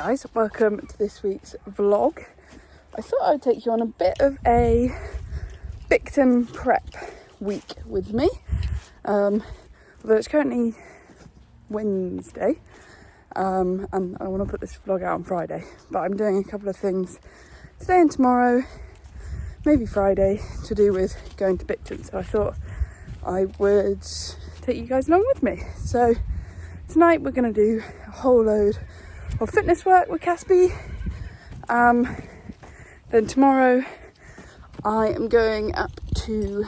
guys, welcome to this week's vlog. I thought I would take you on a bit of a Bicton prep week with me, although it's currently Wednesday and I want to put this vlog out on Friday, but I'm doing a couple of things today and tomorrow, maybe Friday, to do with going to Bicton, so I thought I would take you guys along with me. So tonight we're going to do a whole load of fitness work with Caspi. Then tomorrow I am going up to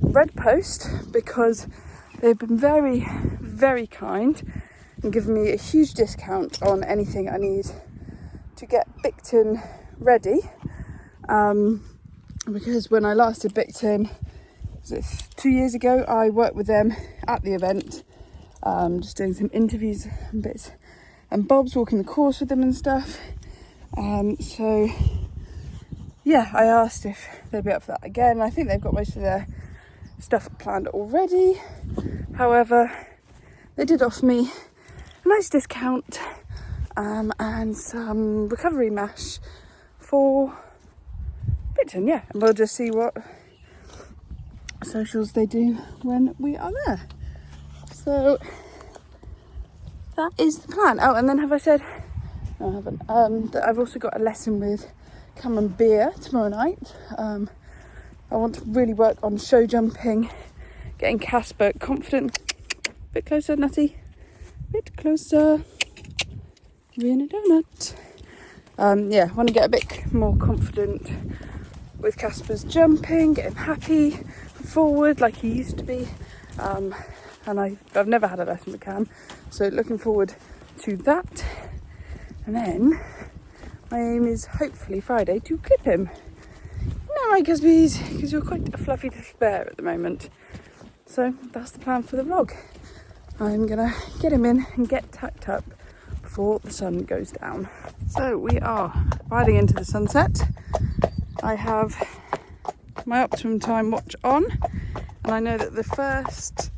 Red Post because they've been very, very kind and given me a huge discount on anything I need to get Bicton ready. Because when I last did Bicton, was it 2 years ago, I worked with them at the event, just doing some interviews and bits and bobs, walking the course with them and stuff. So yeah, I asked if they'd be up for that again. I think they've got most of their stuff planned already. However, they did offer me a nice discount and some recovery mash for Bicton, yeah. And we'll just see what socials they do when we are there. So that is the plan. Oh, and then have I said, no I haven't, that I've also got a lesson with Cameron Beer tomorrow night. I want to really work on show jumping, getting Casper confident. Bit closer, Nutty, bit closer. You're in a donut. Yeah, I want to get a bit more confident with Casper's jumping, get him happy forward like he used to be. And I've never had a lesson with Cam, so looking forward to that. And then my aim is hopefully Friday to clip him. No, right, Caspies, because you're quite a fluffy little bear at the moment. So that's the plan for the vlog. I'm gonna get him in and get tucked up before the sun goes down. So we are riding into the sunset. I have my optimum time watch on, and I know that the first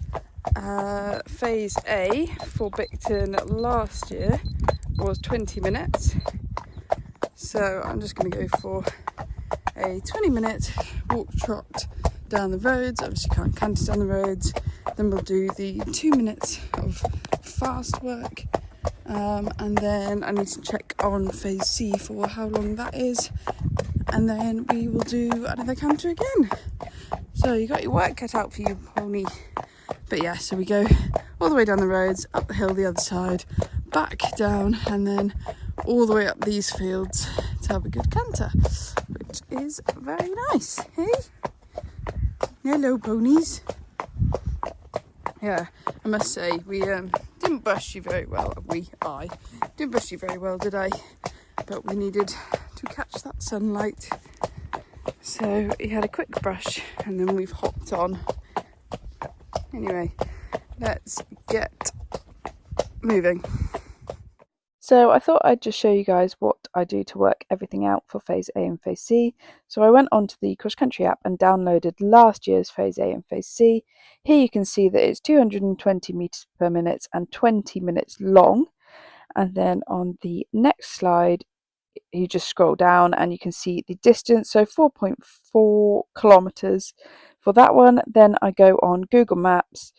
phase A for Bicton last year was 20 minutes. So I'm just going to go for a 20-minute walk trot down the roads. Obviously can't canter down the roads. Then we'll do the 2 minutes of fast work. And then I need to check on phase C for how long that is. And then we will do another canter again. So you got your work cut out for you, pony. But yeah, so we go all the way down the roads, up the hill the other side, back down, and then all the way up these fields to have a good canter, which is very nice, hey? Hello, ponies. Yeah, I must say, we didn't brush you very well. I didn't brush you very well, did I? But we needed to catch that sunlight. So he had a quick brush, and then we've hopped on. Anyway, let's get moving. So I thought I'd just show you guys what I do to work everything out for phase A and phase C. So I went onto the cross country app and downloaded last year's phase A and phase C. Here you can see that it's 220 meters per minute and 20 minutes long. And then on the next slide, you just scroll down and you can see the distance, so 4.4 kilometers for that one. Then I go on Google Maps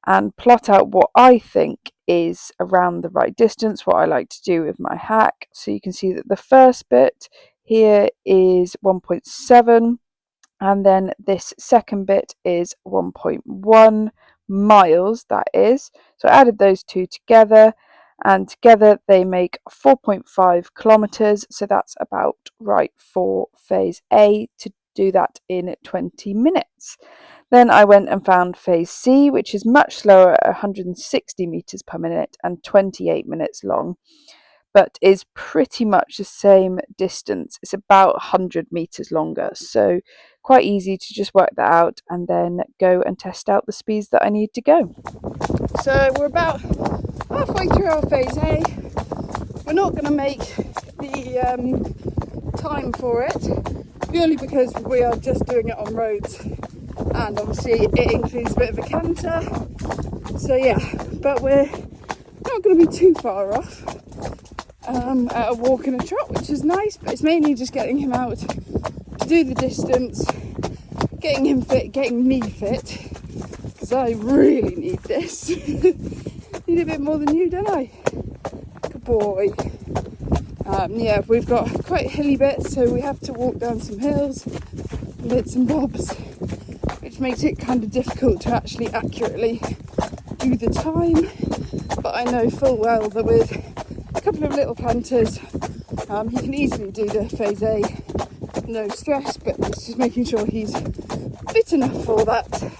and plot out what I think is around the right distance, what I like to do with my hack. So you can see that the first bit here is 1.7, and then this second bit is 1.1 miles, that is. So I added those two together, and together they make 4.5 kilometers. So that's about right for phase A to do that in 20 minutes. Then I went and found phase C, which is much slower at 160 meters per minute and 28 minutes long, but is pretty much the same distance. It's about 100 meters longer, so quite easy to just work that out and then go and test out the speeds that I need to go. So we're about halfway through our phase A. We're not going to make the time for it, purely because we are just doing it on roads, and obviously it includes a bit of a canter. So yeah, but we're not going to be too far off. at a walk and a trot, which is nice, but it's mainly just getting him out to do the distance, getting him fit, getting me fit, because I really need this. Need a bit more than you, don't I? Good boy. Yeah, we've got quite hilly bits, so we have to walk down some hills, bits and bobs, which makes it kind of difficult to actually accurately do the time. But I know full well that with a couple of little canters, he can easily do the phase A, no stress, but it's just making sure he's fit enough for that.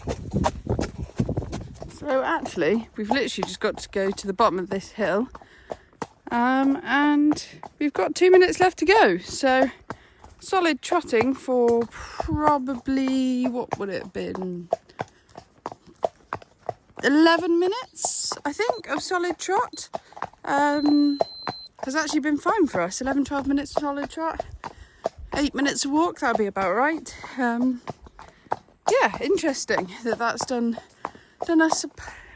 So actually, we've literally just got to go to the bottom of this hill, and we've got 2 minutes left to go. So solid trotting for probably, what would it have been, 11 minutes, I think, of solid trot. Has actually been fine for us. 11-12 minutes of solid trot, 8 minutes of walk, that'll be about right. Yeah, interesting that that's done us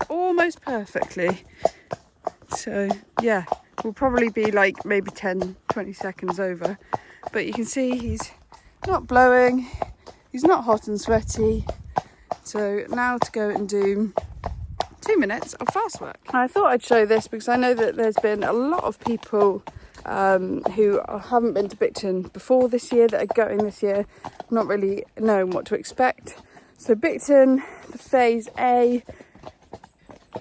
almost perfectly. So yeah, we'll probably be like maybe 10-20 seconds over, but you can see he's not blowing, he's not hot and sweaty. So now to go and do 2 minutes of fast work. I thought I'd show this because I know that there's been a lot of people who haven't been to Bicton before this year, that are going this year, not really knowing what to expect. So Bicton, the phase A,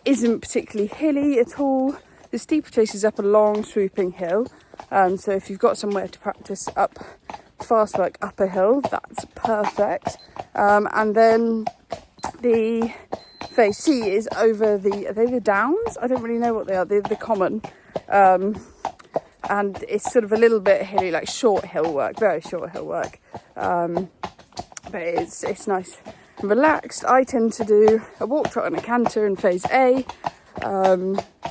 isn't particularly hilly at all. The steeplechase is up a long swooping hill, so if you've got somewhere to practice up fast work up a hill, that's perfect. And then the phase C is over are they the downs? I don't really know what they are. They're the common, and it's sort of a little bit hilly, like short hill work, very short hill work, but it's nice and relaxed. I tend to do a walk, trot and a canter in phase A,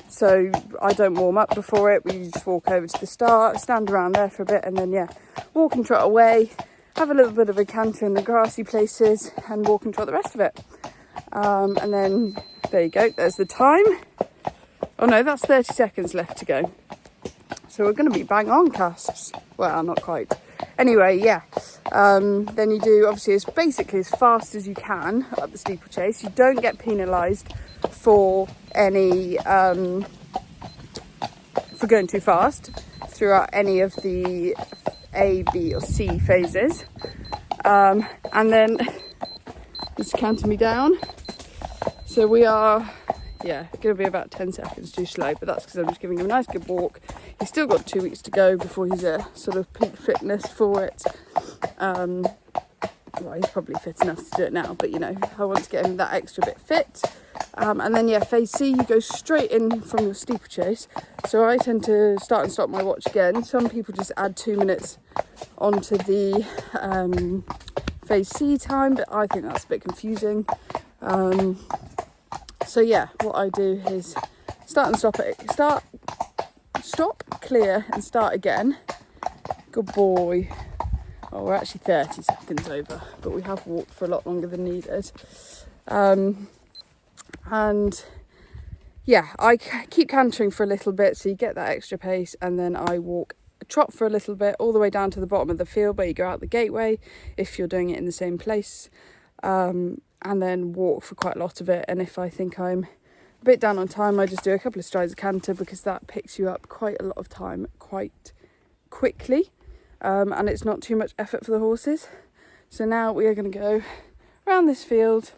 so I don't warm up before it. We just walk over to the start, stand around there for a bit, and then yeah, walk and trot away, have a little bit of a canter in the grassy places, and walk and trot the rest of it. And then there you go, there's the time. Oh no, that's 30 seconds left to go. So we're going to be bang on, cusps. Well, not quite. Anyway, yeah. Then you do obviously basically as fast as you can up the steeplechase. You don't get penalised for any for going too fast throughout any of the A, B or C phases. And then just counting me down. So we are, yeah, going to be about 10 seconds too slow, but that's because I'm just giving him a nice good walk. He's still got 2 weeks to go before he's at sort of peak fitness for it. Well, he's probably fit enough to do it now, but you know, I want to get him that extra bit fit. And then yeah, phase C, you go straight in from your steeplechase. So I tend to start and stop my watch again. Some people just add 2 minutes onto the phase C time, but I think that's a bit confusing. So yeah, what I do is start and stop it. Stop, clear and start again. Good boy. Oh, we're actually 30 seconds over, but we have walked for a lot longer than needed. And yeah, I keep cantering for a little bit so you get that extra pace, and then I walk a trot for a little bit all the way down to the bottom of the field where you go out the gateway if you're doing it in the same place, and then walk for quite a lot of it. And if I think I'm a bit down on time, I just do a couple of strides of canter, because that picks you up quite a lot of time quite quickly, and it's not too much effort for the horses. So now we are going to go around this field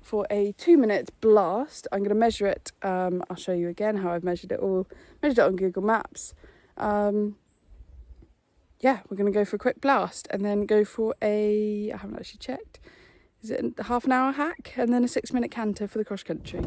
for a 2 minute blast. I'm going to measure it. I'll show you again how I've measured it all. Measured it on Google Maps. Yeah, we're going to go for a quick blast and then go for I haven't actually checked. Is it a half an hour hack? And then a 6 minute canter for the cross country.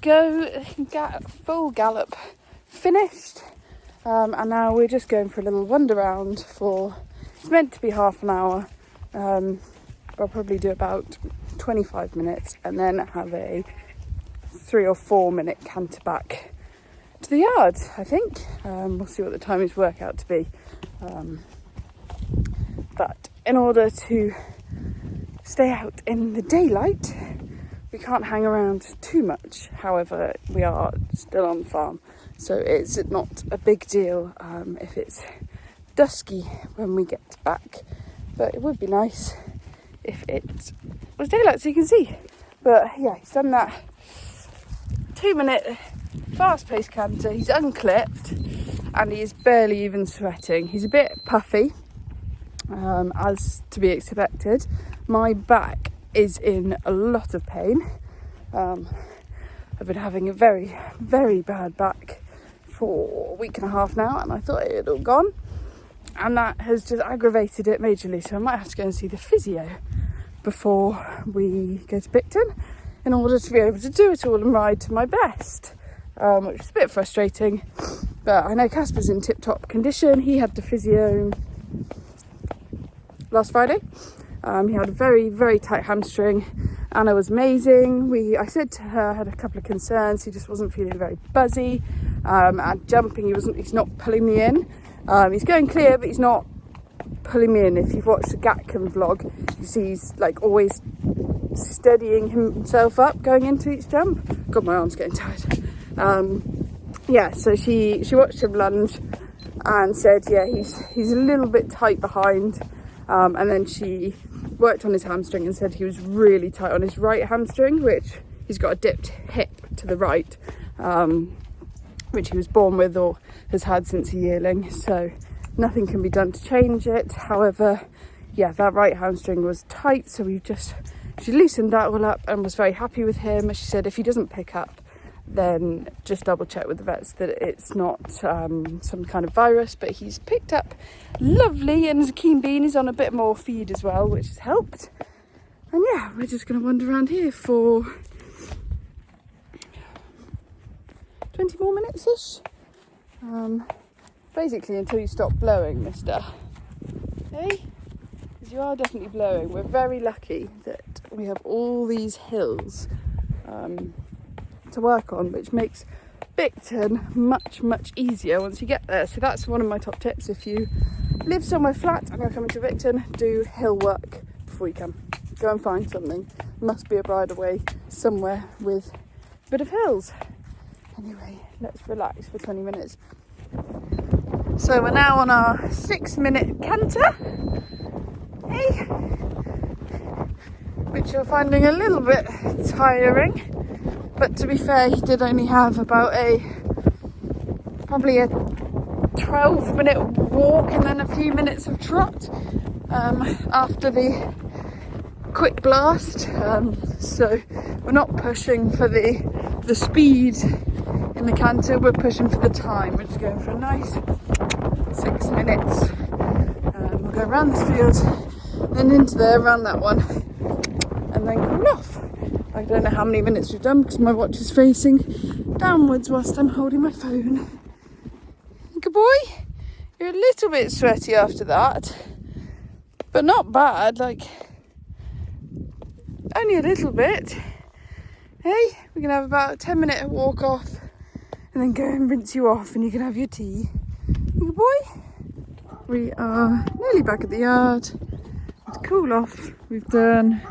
go full gallop finished, and now we're just going for a little wander round for, it's meant to be half an hour. I'll probably do about 25 minutes and then have a 3 or 4 minute canter back to the yard, I think. We'll see what the timings work out to be. But in order to stay out in the daylight, we can't hang around too much. However, we are still on the farm, so it's not a big deal if it's dusky when we get back. But it would be nice if it was daylight so you can see. But yeah, he's done that 2 minute fast-paced canter. He's unclipped and he is barely even sweating. He's a bit puffy, as to be expected. My back is in a lot of pain. I've been having a very, very bad back for a week and a half now, and I thought it had all gone, and that has just aggravated it majorly, so I might have to go and see the physio before we go to Bicton in order to be able to do it all and ride to my best, which is a bit frustrating. But I know Casper's in tip-top condition. He had the physio last Friday. He had a very, very tight hamstring. Anna was amazing. I said to her I had a couple of concerns. He just wasn't feeling very buzzy. At jumping, he's not pulling me in. He's going clear, but he's not pulling me in. If you've watched the Gatcombe vlog, you see he's like always steadying himself up going into each jump. God, my arm's getting tired. Yeah, so she watched him lunge and said, yeah, he's a little bit tight behind. And then she worked on his hamstring and said he was really tight on his right hamstring, which he's got a dipped hip to the right, which he was born with or has had since a yearling. So nothing can be done to change it. However, yeah, that right hamstring was tight. So she loosened that all up and was very happy with him. She said if he doesn't pick up, then just double check with the vets that it's not some kind of virus. But he's picked up lovely and is a keen bean. He's on a bit more feed as well, which has helped. And yeah, we're just going to wander around here for 20 more minutes-ish. Basically until you stop blowing, mister. Hey? Because you are definitely blowing. We're very lucky that we have all these hills to work on, which makes Bicton much, much easier once you get there. So that's one of my top tips. If you live somewhere flat and you're coming to Bicton, do hill work before you come. Go and find something. Must be a bridleway somewhere with a bit of hills. Anyway, let's relax for 20 minutes. So we're now on our 6-minute canter. Hey! Which you're finding a little bit tiring. But to be fair, he did only have about probably a 12-minute walk and then a few minutes of trot after the quick blast. So we're not pushing for the speed in the canter, we're pushing for the time. We're just going for a nice 6 minutes. We'll go around this field, then into there, around that one, and then cool off. I don't know how many minutes we've done because my watch is facing downwards whilst I'm holding my phone. Good boy. You're a little bit sweaty after that, but not bad, like only a little bit. Hey, we're going to have about a 10-minute walk off and then go and rinse you off and you can have your tea. Good boy. We are nearly back at the yard. To cool off, we've done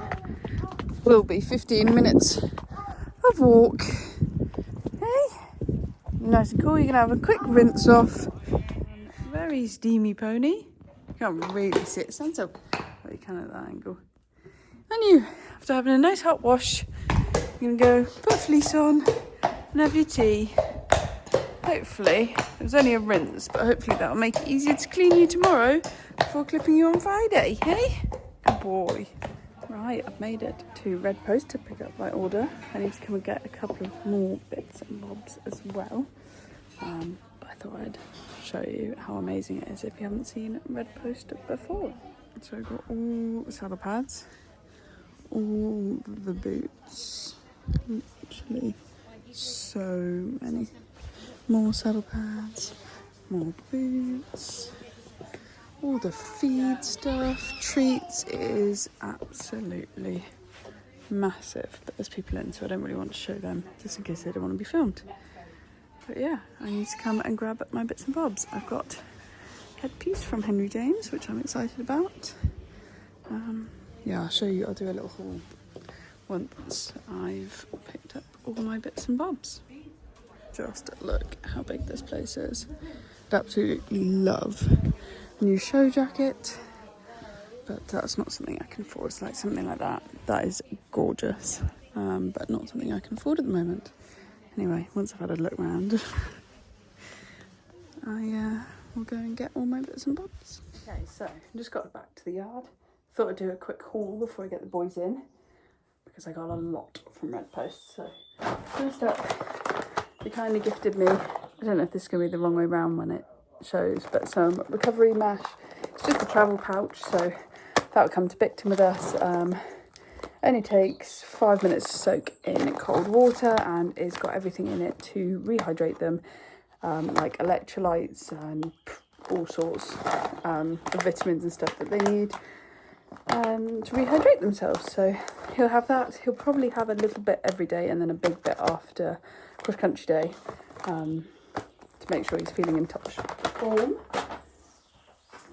will be 15 minutes of walk. Hey, nice and cool. You can have a quick rinse off. Very steamy pony. You can't really sit. Stand so well, you can at that angle. And you, after having a nice hot wash, you're gonna go put a fleece on and have your tea. Hopefully, it was only a rinse, but hopefully that'll make it easier to clean you tomorrow before clipping you on Friday. Hey, good boy. Right, I've made it to Red Post to pick up my order. I need to come and get a couple of more bits and bobs as well. But I thought I'd show you how amazing it is if you haven't seen Red Post before. So I've got all the saddle pads, all the boots, literally So many. More saddle pads, more boots, all the feed stuff, treats. It is absolutely massive, but there's people in, so I don't really want to show them, just in case they don't want to be filmed. But yeah, I need to come and grab my bits and bobs. I've got headpiece from Henry James, which I'm excited about. Yeah, I'll show you, I'll do a little haul once I've picked up all my bits and bobs. Just look how big this place is. I'd absolutely love a new show jacket, but that's not something I can afford. It's like something like that. That is gorgeous, but not something I can afford at the moment. Anyway, once I've had a look around, I will go and get all my bits and bobs. Okay, so I just got back to the yard. Thought I'd do a quick haul before I get the boys in, because I got a lot from Red Post. So first up, they kind of gifted me, I don't know if this is going to be the wrong way around when it shows, but some recovery mash. It's just a travel pouch, so that would come to Bicton with us. Only takes 5 minutes to soak in cold water, and it's got everything in it to rehydrate them, like electrolytes and all sorts of vitamins and stuff that they need to rehydrate themselves. So he'll have that. He'll probably have a little bit every day and then a big bit after cross country day, to make sure he's feeling in touch form.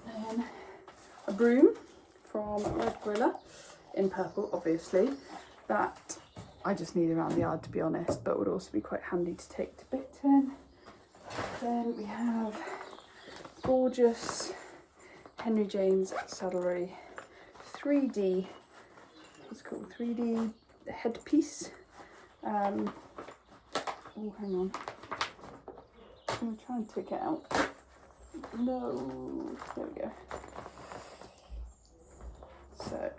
Then a broom from Red Gorilla in purple, obviously, that I just need around the yard, to be honest, but would also be quite handy to take to Bicton. Then we have gorgeous Henry James saddlery 3D, what's it called, 3D headpiece. Oh, hang on, I'm going to try and take it out. No, there we go. So,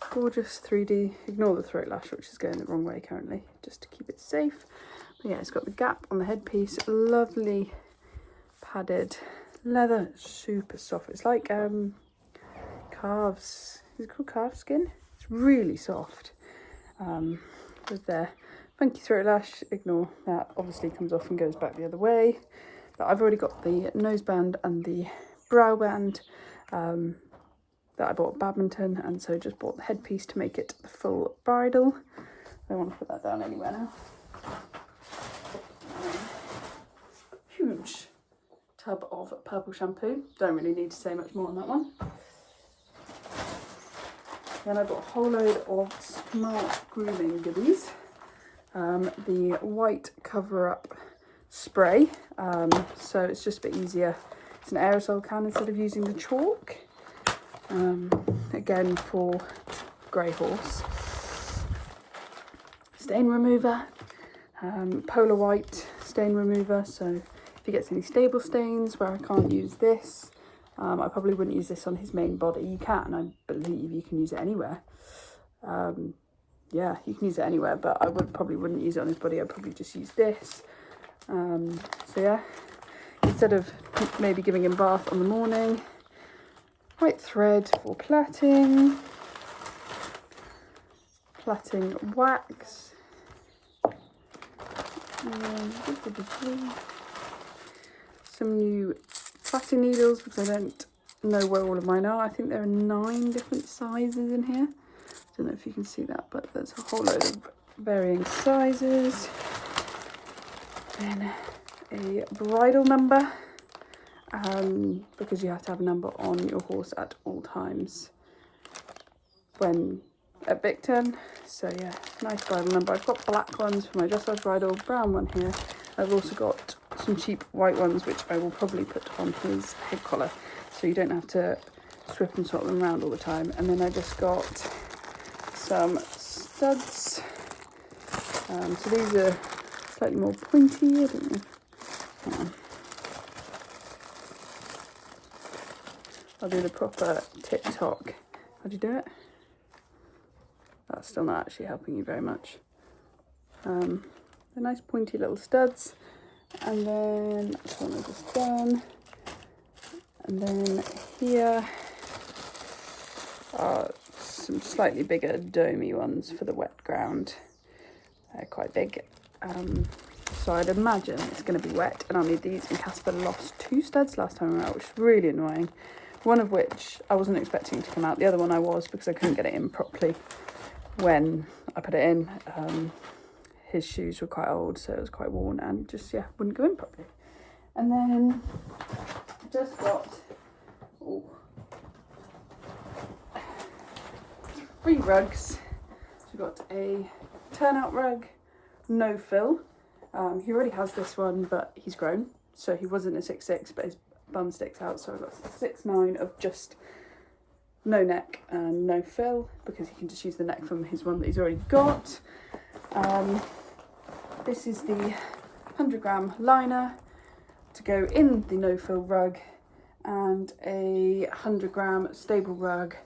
gorgeous 3D, ignore the throat lash, which is going the wrong way currently, just to keep it safe. But yeah, it's got the gap on the headpiece, lovely padded leather, super soft. It's like calves, is it called calf skin? It's really soft. With their funky throat lash, ignore that, obviously comes off and goes back the other way. But I've already got the noseband and the brow band that I bought at Badminton, and so just bought the headpiece to make it the full bridle. I don't want to put that down anywhere now. Huge tub of purple shampoo. Don't really need to say much more on that one. Then I bought a whole load of smart grooming goodies. The white cover-up spray, so it's just a bit easier. It's an aerosol can instead of using the chalk. Again, for grey horse. Stain remover, polar white stain remover, so if he gets any stable stains where I can't use this, I probably wouldn't use this on his main body. You can, I believe you can use it anywhere. Yeah, you can use it anywhere, but I probably wouldn't use it on his body. I'd probably just use this. So yeah, instead of maybe giving him bath on the morning, white thread for plaiting wax, some new plaiting needles, because I don't know where all of mine are. I think there are 9 different sizes in here. I don't know if you can see that, but there's a whole load of varying sizes. Then a bridle number, because you have to have a number on your horse at all times when at Bicton. So yeah, nice bridle number. I've got black ones for my dressage bridle, brown one here. I've also got some cheap white ones, which I will probably put on his head collar, so you don't have to swip and swap them around all the time. And then I just got some studs. So these are slightly more pointy, I don't know. Hang on. I'll do the proper TikTok. How do you do it? That's still not actually helping you very much. The nice pointy little studs. And then this one is just done. And then here are some slightly bigger domey ones for the wet ground. They're quite big. So I'd imagine it's going to be wet and I'll need these. And Casper lost 2 studs last time around, which is really annoying. One of which I wasn't expecting to come out. The other one I was, because I couldn't get it in properly when I put it in. His shoes were quite old, so it was quite worn and just, yeah, wouldn't go in properly. And then I just got 3 rugs. So we've got a turnout rug, no fill. He already has this one, but he's grown. So he wasn't a 6'6", but his bum sticks out. So I've got 6'9" of just no neck and no fill, because he can just use the neck from his one that he's already got. This is the 100-gram liner to go in the no-fill rug, and a 100-gram stable rug,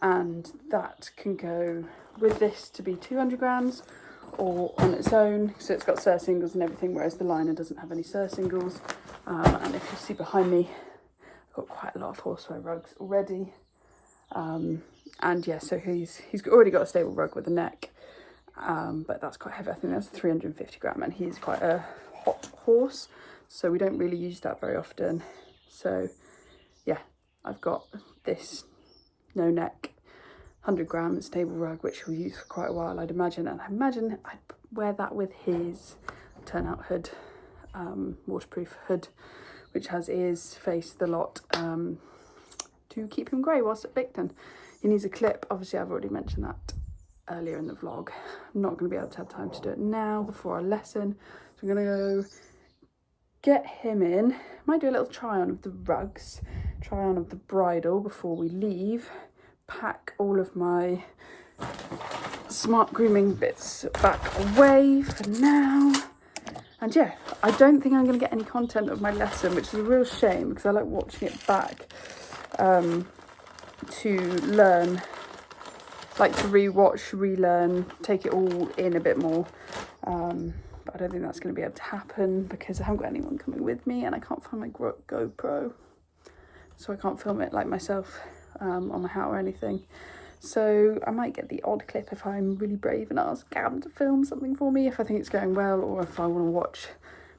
and that can go with this to be 200 grams or on its own, so it's got surcingles and everything, whereas the liner doesn't have any surcingles. And if you see behind me, I've got quite a lot of horseware rugs already. And yeah, so he's already got a stable rug with a neck. But that's quite heavy. I think that's 350 gram, and he's quite a hot horse, so we don't really use that very often. So yeah, I've got this no neck 100-gram stable rug, which we'll use for quite a while, I'd imagine. And I imagine I'd wear that with his turnout hood, waterproof hood, which has ears, face, the lot, to keep him grey whilst at Bicton. He needs a clip. Obviously, I've already mentioned that earlier in the vlog. I'm not going to be able to have time to do it now before our lesson, so I'm going to go get him in. Might do a little try on of the rugs, try on of the bridle before we leave, pack all of my smart grooming bits back away for now. And yeah, I don't think I'm going to get any content of my lesson, which is a real shame, because I like watching it back to learn, like to re-watch, relearn, take it all in a bit more. But I don't think that's going to be able to happen, because I haven't got anyone coming with me, and I can't find my GoPro, so I can't film it like myself on my hat or anything. So I might get the odd clip if I'm really brave and ask Gam to film something for me, if I think it's going well, or if I want to watch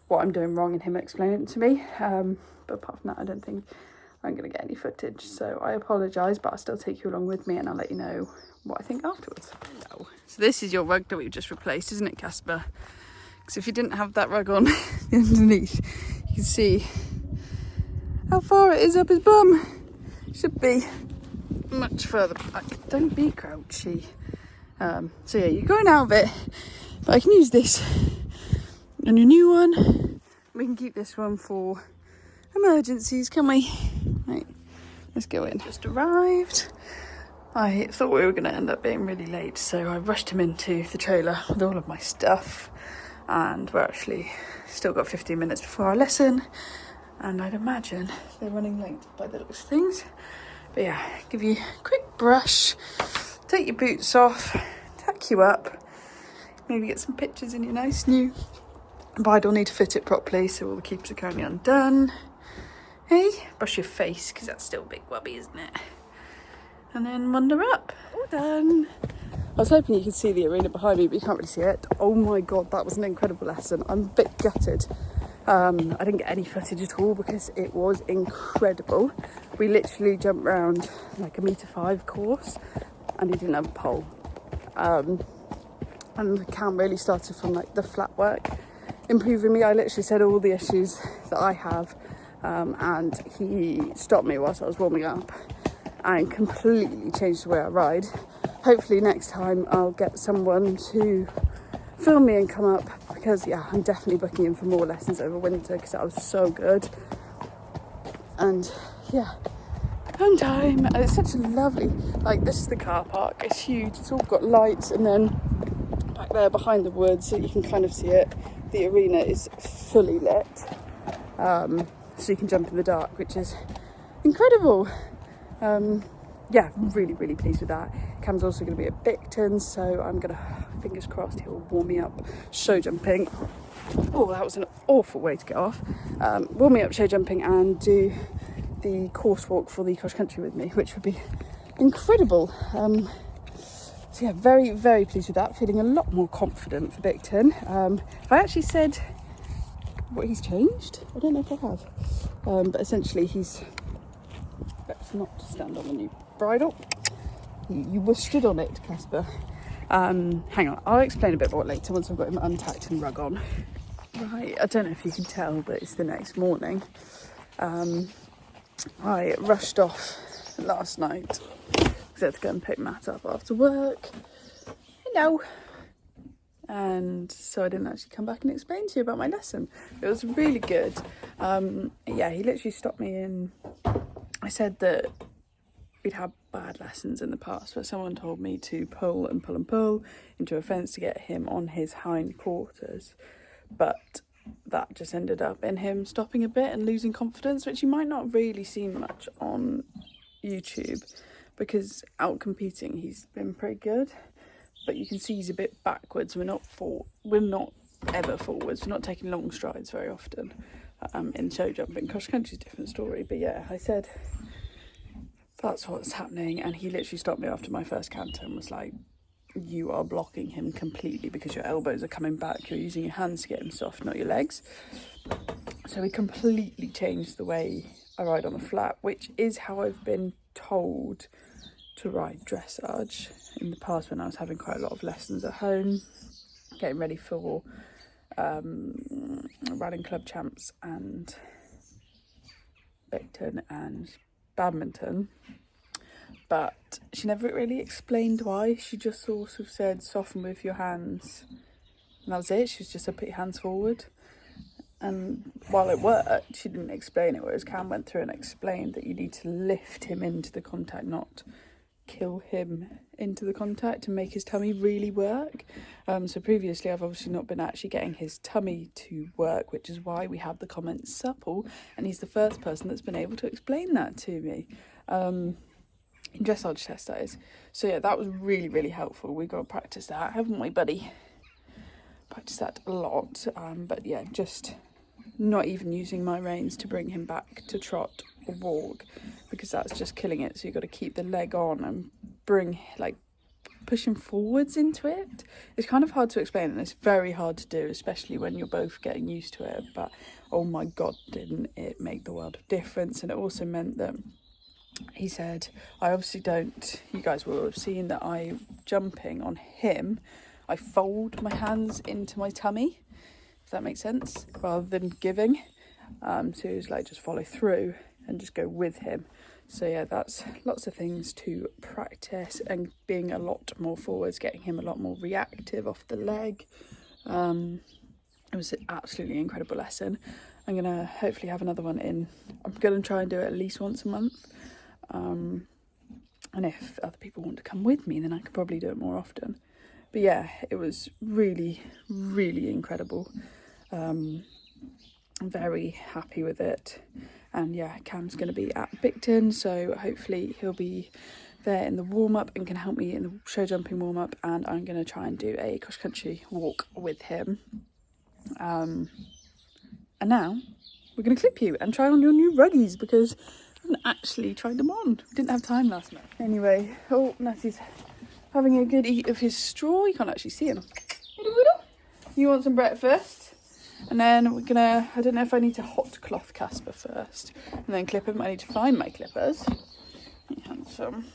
what I'm doing wrong and him explain it to me. But apart from that, I don't think I'm going to get any footage, so I apologise, but I'll still take you along with me and I'll let you know what I think afterwards. Hello. So this is your rug that we've just replaced, isn't it, Casper? Because if you didn't have that rug on underneath, you can see how far it is up his bum. Should be much further back. Don't be crouchy. So yeah, you're going out of it, but I can use this on your new one. We can keep this one for emergencies, can we? Right, let's go in. Just arrived. I thought we were going to end up being really late, so I rushed him into the trailer with all of my stuff, and we're actually still got 15 minutes before our lesson, and I'd imagine they're running late by the looks of things. But yeah, give you a quick brush, take your boots off, tack you up, maybe get some pictures in your nice new bridle. Need to fit it properly, so all the keeps are currently undone. Hey, brush your face, because that's still a big wubby, isn't it? And then wander up. All done. I was hoping you could see the arena behind me, but you can't really see it. Oh my god, that was an incredible lesson. I'm a bit gutted. I didn't get any footage at all, because it was incredible. We literally jumped around like a 1.5 metre course, and he didn't have a pole. And the cam really started from like the flat work improving me. I literally said all the issues that I have, and he stopped me whilst I was warming up and completely changed the way I ride. Hopefully next time I'll get someone to film me and come up, because yeah, I'm definitely booking in for more lessons over winter, because that was so good. And yeah, home time. And it's such a lovely, like, this is the car park, it's huge, it's all got lights, and then back there behind the woods, so you can kind of see it, the arena is fully lit, so you can jump in the dark, which is incredible. Yeah, really, really pleased with that. Cam's also going to be at Bicton, so I'm going to, fingers crossed, he'll warm me up show jumping. Oh, that was an awful way to get off. Warm me up show jumping and do the course walk for the cross country with me, which would be incredible. So So yeah, very, very pleased with that. Feeling a lot more confident for Bicton. Have I actually said what he's changed? I don't know if I have. But essentially he's... Let's not stand on the new bridle. You were stood on it, Casper. Hang on, I'll explain a bit more later once I've got him untacked and rug on. Right, I don't know if you can tell, but it's the next morning. I rushed off last night because I had to go and pick Matt up after work. Hello. And so I didn't actually come back and explain to you about my lesson. It was really good. Yeah, he literally stopped me in. I said that we'd had bad lessons in the past where someone told me to pull and pull and pull into a fence to get him on his hind quarters. But that just ended up in him stopping a bit and losing confidence, which you might not really see much on YouTube because out competing he's been pretty good, but you can see he's a bit backwards. We're not ever forwards. We're not taking long strides very often. In show jumping, cross country's a different story. But yeah, I said that's what's happening, and he literally stopped me after my first canter and was like, you are blocking him completely because your elbows are coming back. You're using your hands to get him soft, not your legs. So we completely changed the way I ride on the flat, which is how I've been told to ride dressage in the past when I was having quite a lot of lessons at home, getting ready for riding club champs and Bicton and badminton. But she never really explained why. She just sort of said, soften with your hands. And that was it. She was just said, put your hands forward. And while it worked, she didn't explain it. Whereas Cam went through and explained that you need to lift him into the contact, not kill him into the contact to make his tummy really work. So previously, I've obviously not been actually getting his tummy to work, which is why we have the comment supple. And he's the first person that's been able to explain that to me. In dressage test, that is. So yeah, that was really, really helpful. We've got to practice that, haven't we, buddy? Practice that a lot. But yeah, just not even using my reins to bring him back to trot or walk, because that's just killing it. So you've got to keep the leg on and push him forwards into it. It's kind of hard to explain, and it's very hard to do, especially when you're both getting used to it. But oh my God, didn't it make the world of difference? And it also meant that he said, I obviously don't, you guys will have seen that I jumping on him, I fold my hands into my tummy, if that makes sense, rather than giving. So he was like, just follow through and just go with him. So yeah, that's lots of things to practice, and being a lot more forwards, getting him a lot more reactive off the leg. It was an absolutely incredible lesson. I'm going to hopefully have another one in. I'm going to try and do it at least once a month. And if other people want to come with me, then I could probably do it more often. But yeah, it was really, really incredible. I'm very happy with it. And yeah, Cam's going to be at Bicton, so hopefully he'll be there in the warm-up and can help me in the show jumping warm-up, and I'm going to try and do a cross-country walk with him. And now we're going to clip you and try on your new ruggies, because I haven't actually tried them on. Didn't have time last night. Anyway, oh, Natty's having a good eat of his straw. You can't actually see him. You want some breakfast? And then we're gonna, I don't know if I need to hot cloth Casper first and then clip him. I need to find my clippers. Handsome.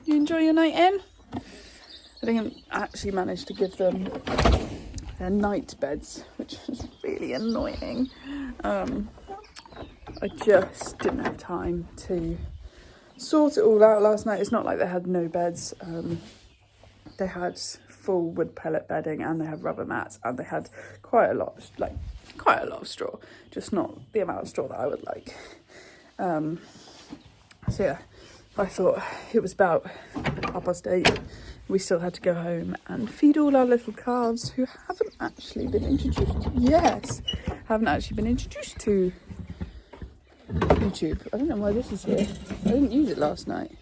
You enjoy your night in? I didn't actually manage to give them their night beds, which was really annoying. I just didn't have time to sort it all out last night. It's not like they had no beds. They had full wood pellet bedding, and they had rubber mats, and they had quite a lot of straw, just not the amount of straw that I would like. So yeah, I thought it was about 8:30. We still had to go home and feed all our little calves who haven't actually been introduced to YouTube. I don't know why this is here. I didn't use it last night.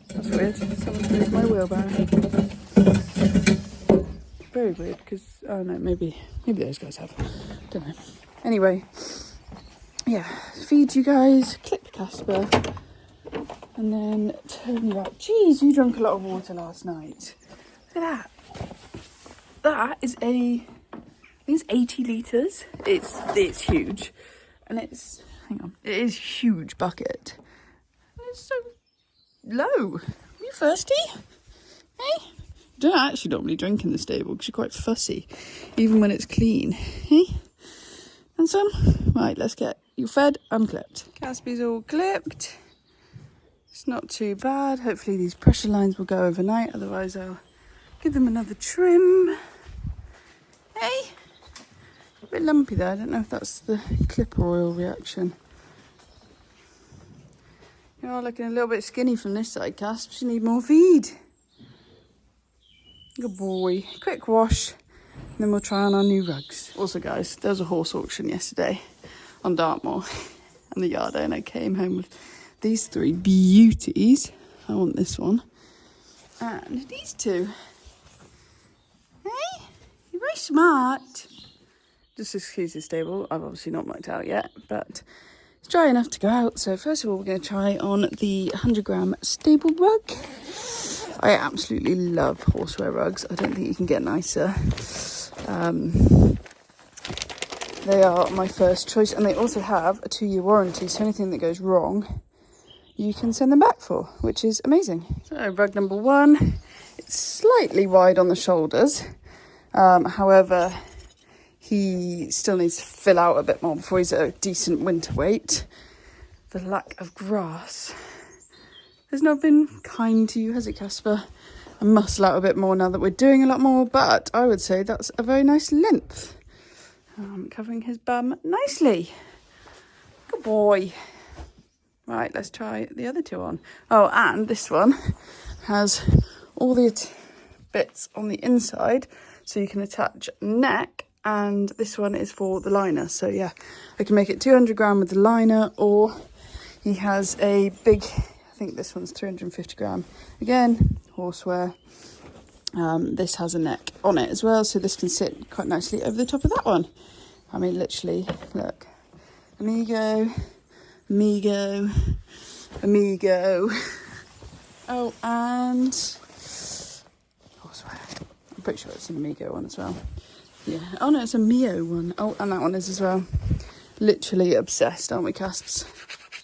That's weird. Someone's moved my wheelbarrow. Very weird, because, oh no, maybe those guys have. Don't know. Anyway, yeah, feed you guys, clip Casper, and then turn you out. Jeez, you drank a lot of water last night. at that. That is I think it's 80 litres. It's huge. And it is a huge bucket. And it's so low. Are you thirsty? Hey? You don't actually normally drink in the stable because you're quite fussy, even when it's clean. Hey? And some? Right, let's get you fed and clipped. Caspi's all clipped. It's not too bad. Hopefully these pressure lines will go overnight, otherwise I'll give them another trim. Hey? A bit lumpy there. I don't know if that's the clipper oil reaction. You're looking a little bit skinny from this side, Casps. You need more feed. Good boy. Quick wash, and then we'll try on our new rugs. Also, guys, there was a horse auction yesterday on Dartmoor and the yard owner came home with these 3 beauties. I want this one. And these 2. Hey, you're very smart. Just excuse the stable. I've obviously not mucked out yet, but it's dry enough to go out. So first of all, we're going to try on the 100-gram stable rug. I absolutely love horseware rugs. I don't think you can get nicer. They are my first choice, and they also have a 2-year warranty, so anything that goes wrong, you can send them back for, which is amazing. So rug number 1, it's slightly wide on the shoulders. However, he still needs to fill out a bit more before he's at a decent winter weight. The lack of grass has not been kind to you, has it, Casper? I muscle out a bit more now that we're doing a lot more, but I would say that's a very nice length. Covering his bum nicely. Good boy. Right, let's try the other 2 on. Oh, and this one has all the bits on the inside, so you can attach neck, and this one is for the liner. So yeah, I can make it 200 gram with the liner, or he has a big, I think this one's 350 gram. Again, horseware. This has a neck on it as well, so this can sit quite nicely over the top of that one. I mean, literally, look. Amigo, amigo, amigo. Oh, and horseware. I'm pretty sure it's an Amigo one as well. Yeah. Oh no, it's a Mio one. Oh, and that one is as well. Literally obsessed, aren't we, Casps?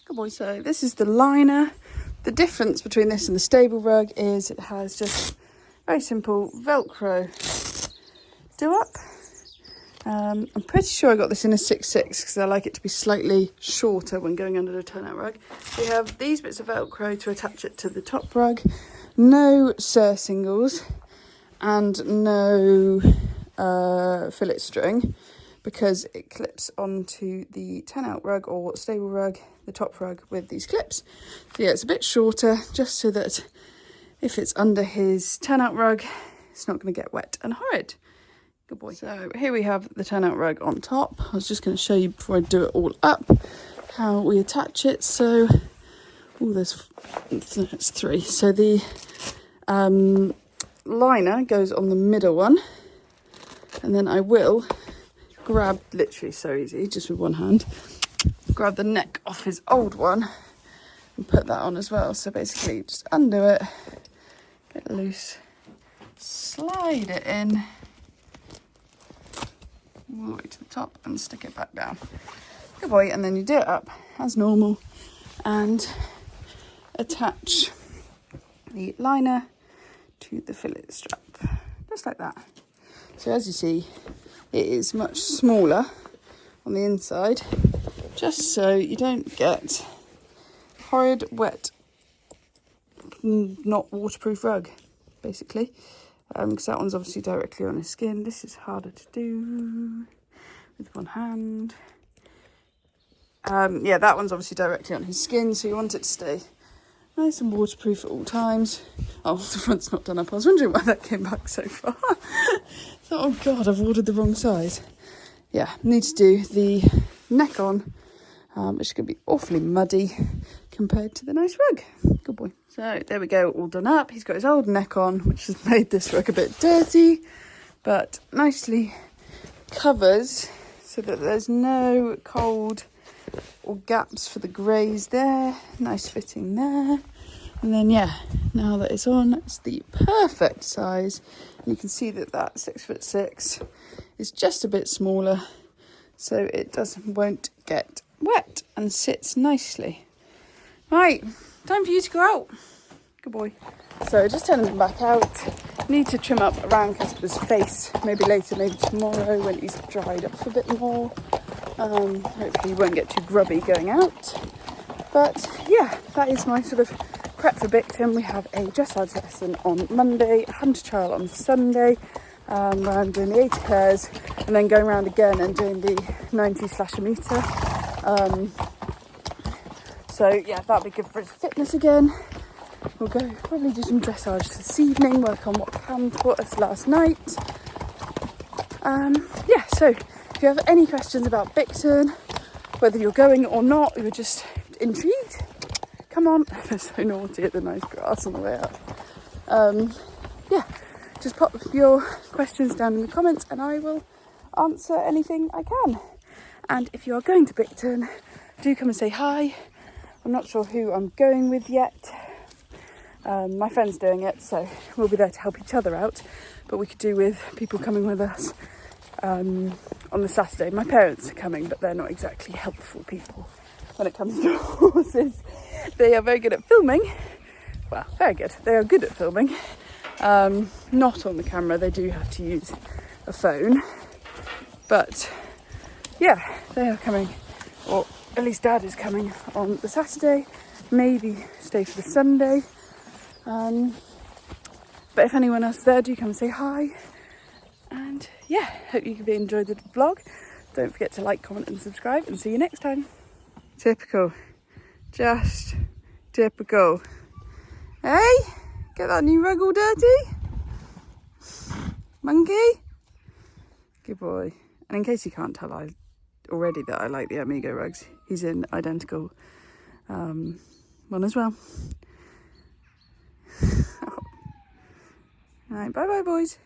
Good boy. So this is the liner. The difference between this and the stable rug is it has just very simple Velcro do-up. I'm pretty sure I got this in a 6'6" because I like it to be slightly shorter when going under the turnout rug. We have these bits of Velcro to attach it to the top rug. No singles and no fillet string, because it clips onto the turnout rug or stable rug, the top rug, with these clips. So yeah, it's a bit shorter, just so that if it's under his turnout rug, it's not going to get wet and horrid. Good boy. So here we have the turnout rug on top. I was just going to show you before I do it all up how we attach it. So, it's 3. So the liner goes on the middle one, and then I will grab, literally so easy, just with one hand, grab the neck off his old one and put that on as well. So basically just undo it, get loose, slide it in all the way to the top and stick it back down. Good boy. And then you do it up as normal and attach the liner to the fillet strap, just like that. So as you see, it is much smaller on the inside, just so you don't get horrid, wet, not waterproof rug, basically. Because that one's obviously directly on his skin. This is harder to do with one hand. Yeah, that one's obviously directly on his skin, so you want it to stay nice and waterproof at all times. Oh, the front's not done up. I was wondering why that came back so far. Oh God, I've ordered the wrong size. Yeah, need to do the neck on, which is going to be awfully muddy compared to the nice rug. Good boy. So there we go, all done up. He's got his old neck on, which has made this rug a bit dirty, but nicely covers so that there's no cold or gaps for the greys there. Nice fitting there. And then yeah, now that it's on, it's the perfect size. And you can see that that 6'6" is just a bit smaller, so it won't get wet and sits nicely. Right, time for you to go out. Good boy. So just turning them back out. Need to trim up around Casper's face, maybe later, maybe tomorrow when he's dried up a bit more. Hopefully he won't get too grubby going out. But yeah, that is my sort of prep for Bicton. We have a dressage lesson on Monday, a hunter trial on Sunday, where I'm doing the 80 pairs, and then going around again and doing the 90 meter. So yeah, that'll be good for his fitness again. We'll go probably do some dressage this evening, work on what Cam taught us last night. Yeah, so if you have any questions about Bicton, whether you're going or not, you're just intrigued, come on. They're so naughty at the nice grass on the way up. Yeah, just pop your questions down in the comments and I will answer anything I can. And if you are going to Bicton, do come and say hi. I'm not sure who I'm going with yet. My friend's doing it, so we'll be there to help each other out. But we could do with people coming with us on the Saturday. My parents are coming, but they're not exactly helpful people when it comes to horses. They are very good at filming. Well, very good. They are good at filming. Not on the camera. They do have to use a phone. But yeah, they are coming, or at least Dad is coming on the Saturday. Maybe stay for the Sunday. But if anyone else is there, do come and say hi. And yeah, hope you enjoyed the vlog. Don't forget to like, comment and subscribe, and see you next time. Typical. Just typical. Hey, get that new rug all dirty? Monkey? Good boy. And in case you can't tell already that I like the Amigo rugs, he's in identical one as well. Right, bye bye boys.